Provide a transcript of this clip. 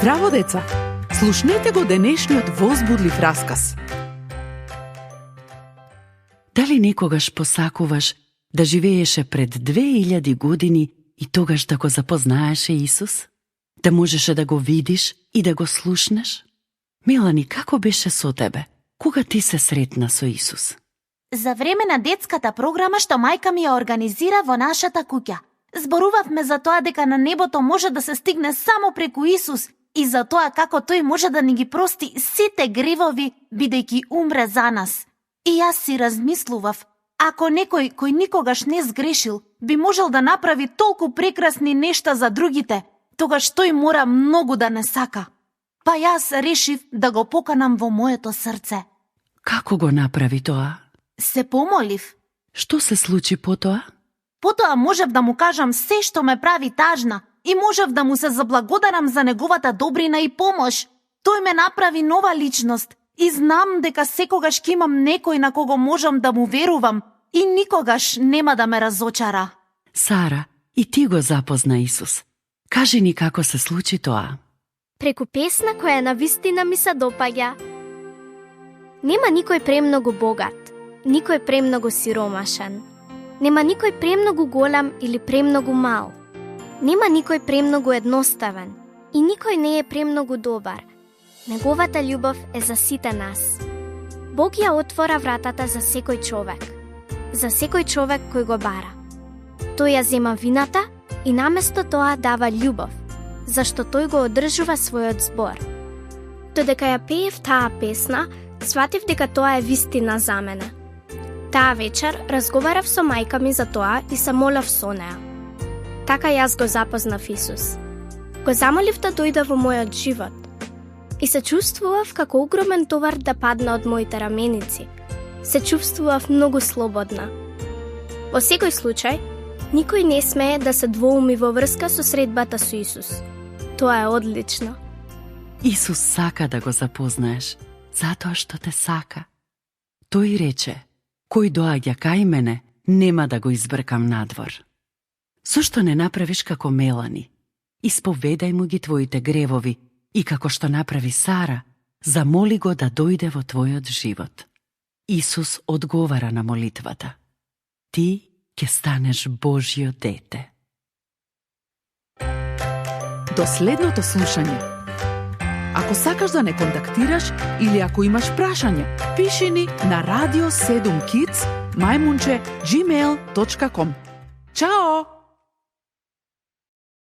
Здраво, деца! Слушнете го денешниот возбудлив расказ. Дали некогаш посакуваш да живееше пред 2000 години и тогаш да го запознаеше Исус? Да можеше да го видиш и да го слушнеш? Мелани, како беше со тебе? Кога ти се сретна со Исус? За време на детската програма што мајка ми ја организира во нашата куќа. Зборувавме за тоа дека на небото може да се стигне само преку Исус и за тоа како тој може да ни ги прости сите гревови бидејќи умре за нас. И јас си размислував, ако некој кој никогаш не сгрешил би можел да направи толку прекрасни нешта за другите, тогаш тој мора многу да не сака. Па јас решив да го поканам во моето срце. Како го направи тоа? Се помолив. Што се случи потоа? Потоа можев да му кажам се што ме прави тажна и можев да му се заблагодарам за неговата добрина и помош. Тој ме направи нова личност и знам дека секогаш ќе имам некој на кого можам да му верувам и никогаш нема да ме разочара. Сара, и ти го запозна Исус. Кажи ни како се случи тоа. Преку песна која навистина ми се допаѓа. Нема никој премногу богат, никој премногу сиромашен. Нема никој премногу голем или премногу мал. Нема никој премногу едноставен и никој не е премногу добар. Неговата љубов е за сите нас. Бог ја отвора вратата за секој човек. За секој човек кој го бара. Тој ја зема вината и наместо тоа дава љубов, зашто тој го одржува својот збор. Додека ја пеев таа песна, сватив дека тоа е вистина за мене. Таа вечер разговарав со мајка ми за тоа и се молев со неа. Така јас го запознав Исус. Го замолив да дојде во мојот живот. И се чувствував како огромен товар да падна од моите раменици. Се чувствував многу слободна. Во секој случај, никој не смее да се двоуми во врска со средбата со Исус. Тоа е одлично. Исус сака да го запознаеш, затоа што те сака. Тој рече, кој доаѓа кај мене, нема да го избркам надвор. Зошто не направиш како Мелани? Исповедај му ги твоите гревови и како што направи Сара, замоли го да дојде во твојот живот. Исус одговара на молитвата. Ти ќе станеш Божјо дете. До следното слушање. Ако сакаш да не контактираш или ако имаш прашање, пиши ни на radio7kids@gmail.com. Чао!